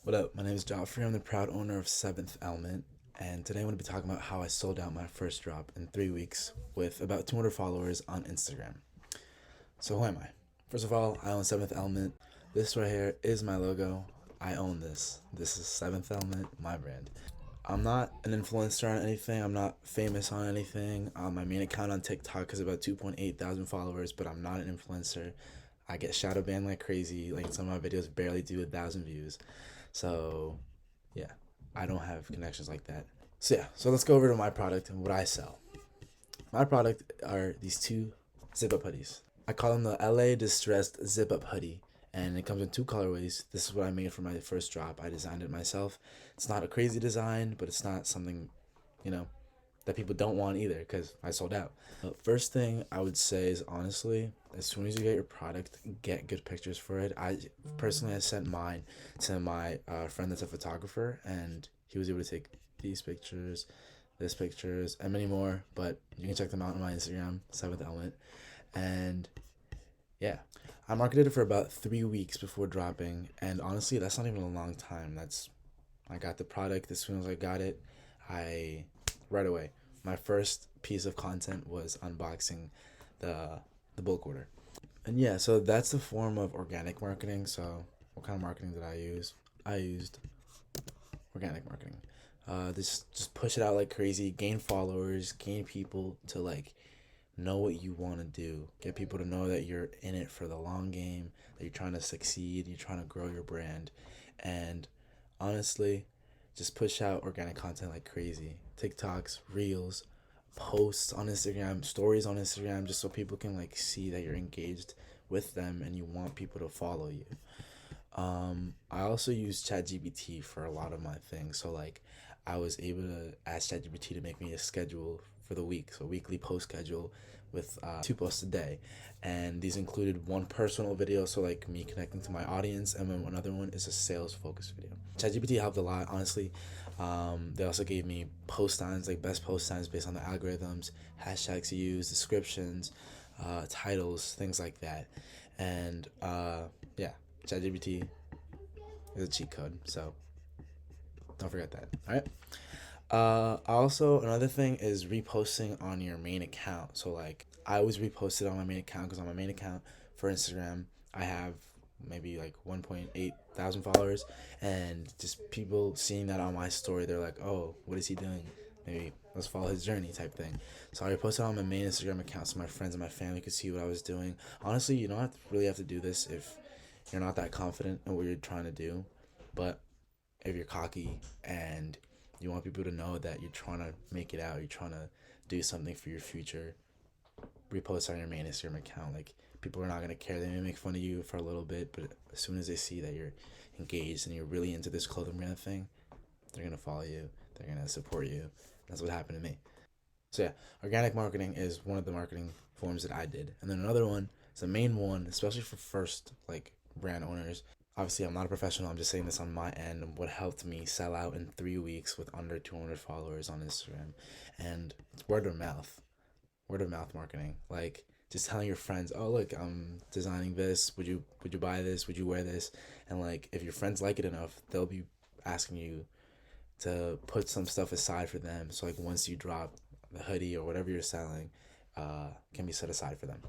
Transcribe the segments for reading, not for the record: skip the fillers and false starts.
What up? My name is Joffrey. I'm the proud owner of Seventh Element, and today I'm going to be talking about how I sold out my first drop in 3 weeks with about 200 followers on Instagram. So, who am I? First of all, I own Seventh Element. This right here is my logo. I own this. This is Seventh Element, my brand. I'm not an influencer on anything. I'm not famous on anything. My main account on TikTok is about 2.8 thousand followers, but I'm not an influencer. I get shadow banned like crazy. Like some of my videos barely do 1,000 views. So, yeah, I don't have connections like that. So let's go over to my product and what I sell. My product are these two zip up hoodies. I call them the LA Distressed Zip Up Hoodie, and it comes in two colorways. This is what I made for my first drop. I designed it myself. It's not a crazy design, but it's not something, you know, that people don't want either because I sold out. The first thing I would say is honestly, as soon as you get your product, get good pictures for it. I sent mine to my friend that's a photographer, and he was able to take these pictures, this pictures, and many more. But you can check them out on my Instagram, Seventh Element, and yeah, I marketed it for about 3 weeks before dropping, and honestly, that's not even a long time. I got the product as soon as I got it. I right away. My first piece of content was unboxing the the bulk order. And yeah, so that's the form of organic marketing. So what kind of marketing did I use? I used organic marketing. Just push it out like crazy, gain followers, gain people to like know what you want to do. Get people to know that you're in it for the long game, that you're trying to succeed, you're trying to grow your brand. And honestly, just push out organic content like crazy. TikToks, Reels, posts on Instagram, stories on Instagram, just so people can like see that you're engaged with them and you want people to follow you. I also use ChatGPT for a lot of my things. So like, I was able to ask ChatGPT to make me a schedule for the week, so weekly post schedule with 2 posts a day, and these included one personal video, so like me connecting to my audience, and then another one is a sales focused video. ChatGPT helped a lot, honestly. They also gave me post times, like best post times based on the algorithms, hashtags to use, descriptions, titles, things like that, and yeah, ChatGPT is a cheat code, so don't forget that. All right. Also another thing is reposting on your main account. So like I always repost it on my main account because on my main account for Instagram I have maybe like 1.8 thousand followers, and just people seeing that on my story, they're like, oh, what is he doing? Maybe let's follow his journey type thing. So I posted on my main Instagram account so my friends and my family could see what I was doing. Honestly, you don't really have to do this if you're not that confident in what you're trying to do, but if you're cocky and you want people to know that you're trying to make it out, you're trying to do something for your future, repost on your main Instagram account. Like, people are not gonna care. They may make fun of you for a little bit, but as soon as they see that you're engaged and you're really into this clothing brand thing, they're gonna follow you. They're gonna support you. That's what happened to me. So yeah, organic marketing is one of the marketing forms that I did, and then another one is the main one, especially for first like brand owners. Obviously, I'm not a professional. I'm just saying this on my end. What helped me sell out in 3 weeks with under 200 followers on Instagram, and it's word of mouth marketing. Like just telling your friends, "Oh, look, I'm designing this. Would you buy this? Would you wear this?" And like if your friends like it enough, they'll be asking you to put some stuff aside for them. So like once you drop the hoodie or whatever you're selling, can be set aside for them.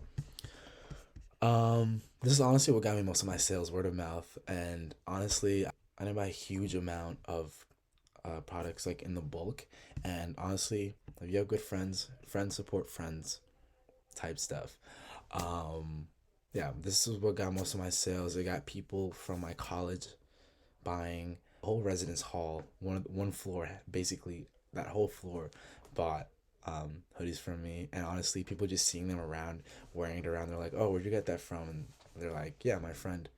This is honestly what got me most of my sales, word of mouth, and honestly, I didn't buy a huge amount of products like in the bulk. And honestly, if you have good friends, friends support friends type stuff. Um, yeah, this is what got most of my sales. It got people from my college buying a whole residence hall, one floor, basically that whole floor bought hoodies from me. And honestly, people just seeing them around, wearing it around, they're like, "Oh, where'd you get that from?" And they're like, "Yeah, my friend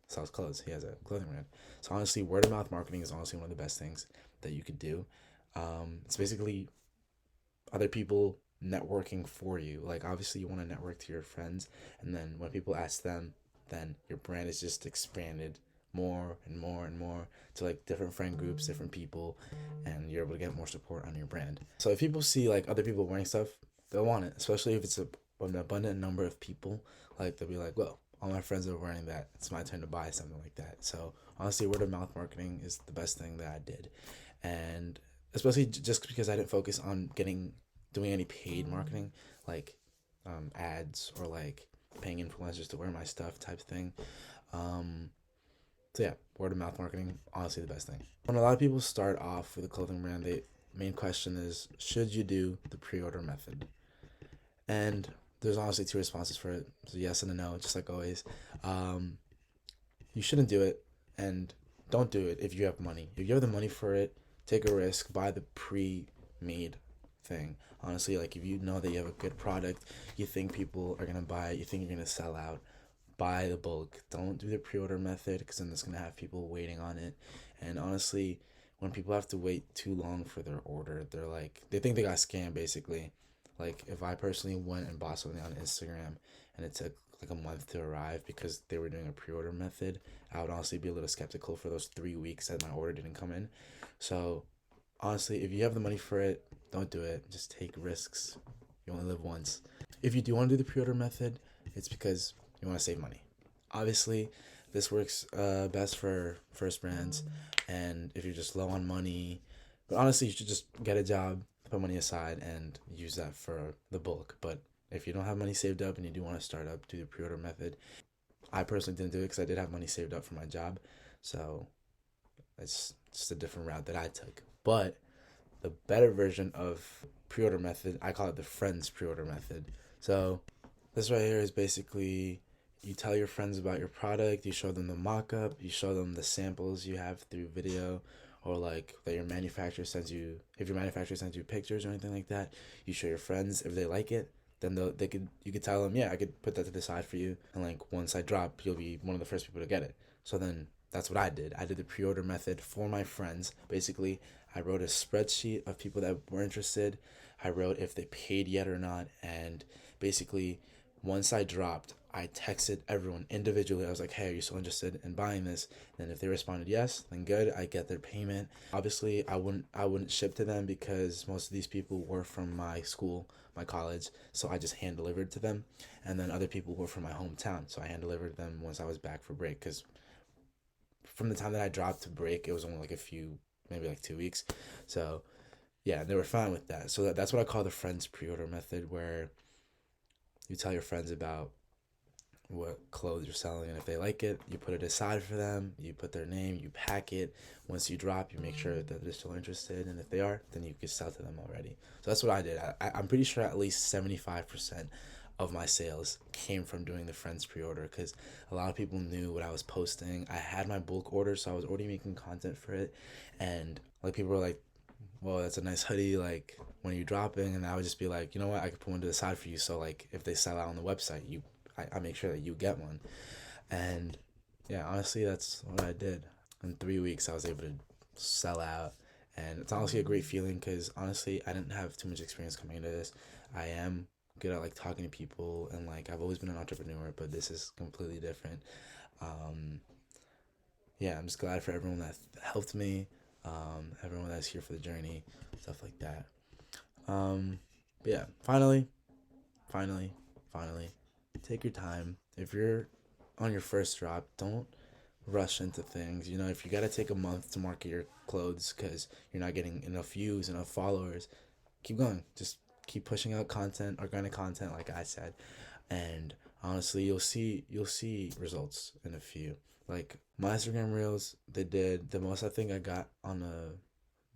sells clothes. He has a clothing brand." So honestly, word of mouth marketing is honestly one of the best things that you could do. It's basically other people networking for you. Like obviously, you want to network to your friends, and then when people ask them, then your brand is just expanded more and more and more to like different friend groups, different people, and you're able to get more support on your brand. So if people see like other people wearing stuff, they'll want it, especially if it's an abundant number of people. Like they'll be like, "Well, all my friends are wearing that. It's my turn to buy something like that." So honestly, word of mouth marketing is the best thing that I did. And especially just because I didn't focus on doing any paid marketing, like ads or like paying influencers to wear my stuff type thing. Um, so yeah, word of mouth marketing, honestly the best thing. When a lot of people start off with a clothing brand, the main question is, should you do the pre-order method? And there's honestly two responses for it. So yes and a no, just like always. Um, you shouldn't do it, and don't do it if you have money. If you have the money for it, take a risk, buy the pre-made thing. Honestly, like if you know that you have a good product, you think people are gonna buy it, you think you're gonna sell out, buy the bulk. Don't do the pre-order method because then it's gonna have people waiting on it. And honestly, when people have to wait too long for their order, they think they got scammed basically. Like if I personally went and bought something on Instagram and it took like a month to arrive because they were doing a pre-order method, I would honestly be a little skeptical for those 3 weeks that my order didn't come in. So honestly, if you have the money for it, don't do it. Just take risks. You only live once. If you do want to do the pre-order method, it's because you want to save money. Obviously, this works best for first brands, and if you're just low on money. But honestly, you should just get a job, put money aside, and use that for the bulk. But if you don't have money saved up and you do want to start up, do the pre-order method. I personally didn't do it because I did have money saved up for my job, so it's just a different route that I took. But the better version of pre-order method, I call it the friends pre-order method. So this right here is basically, you tell your friends about your product, you show them the mock-up, you show them the samples you have through video, or like that your manufacturer sends you, if your manufacturer sends you pictures or anything like that, you show your friends. If they like it, then you could tell them, yeah, I could put that to the side for you, and like once I drop, you'll be one of the first people to get it. So then that's what I did. I did the pre-order method for my friends. Basically, I wrote a spreadsheet of people that were interested. I wrote if they paid yet or not, and basically once I dropped, I texted everyone individually. I was like, hey, are you still interested in buying this? And if they responded yes, then good, I get their payment. Obviously, I wouldn't ship to them because most of these people were from my school, my college, so I just hand delivered to them. And then other people were from my hometown, so I hand delivered them once I was back for break, because from the time that I dropped to break, it was only like a few, maybe like 2 weeks. So yeah, they were fine with that. So that's what I call the friends pre-order method, where you tell your friends about what clothes you're selling, and if they like it, you put it aside for them, you put their name, you pack it. Once you drop, you make sure that they're still interested, and if they are, then you can sell to them already. So that's what I did. I'm pretty sure at least 75% of my sales came from doing the friends pre-order, because a lot of people knew what I was posting. I had my bulk order, so I was already making content for it, and like people were like, well, that's a nice hoodie, like when you're dropping, and I would just be like, you know what, I could put one to the side for you, so like if they sell out on the website, I make sure that you get one. And yeah, honestly, that's what I did. In 3 weeks, I was able to sell out, and it's honestly a great feeling because honestly, I didn't have too much experience coming into this. I am good at like talking to people, and like I've always been an entrepreneur, but this is completely different. Um, yeah, I'm just glad for everyone that helped me, everyone that's here for the journey, stuff like that. Um, but yeah, finally, finally, take your time. If you're on your first drop, don't rush into things. You know, if you got to take a month to market your clothes because you're not getting enough views, enough followers, keep going. Just keep pushing out content, organic content, like I said, and honestly, you'll see results in a few. Like my Instagram reels, they did the most. I think I got on a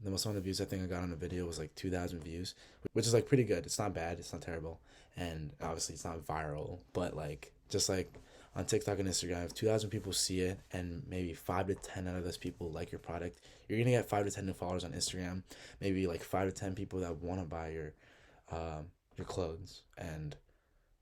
the most amount of views I think I got on a video was like 2,000 views, which is like pretty good. It's not bad. It's not terrible, and obviously it's not viral. But like just like on TikTok and Instagram, if 2,000 people see it and maybe 5 to 10 out of those people like your product, you're gonna get 5 to 10 new followers on Instagram. Maybe like 5 to 10 people that want to buy your clothes. And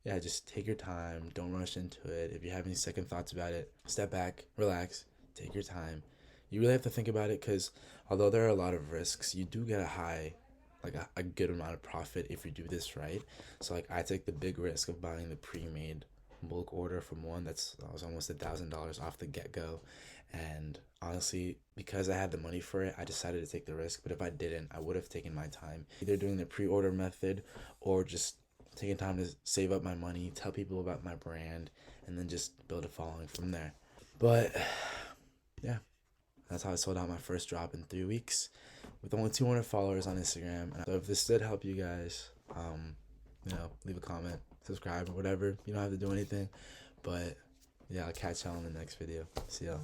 yeah, just take your time. Don't rush into it. If you have any second thoughts about it, step back, relax, take your time. You really have to think about it because although there are a lot of risks, you do get a good amount of profit if you do this right. So like I take the big risk of buying the pre-made bulk order from one that was almost $1,000 off the get-go. And honestly, because I had the money for it, I decided to take the risk. But if I didn't, I would have taken my time, either doing the pre-order method or just taking time to save up my money, tell people about my brand, and then just build a following from there. But yeah, that's how I sold out my first drop in 3 weeks with only 200 followers on Instagram. So if this did help you guys, leave a comment, subscribe, or whatever. You don't have to do anything. But yeah, I'll catch y'all in the next video. See y'all.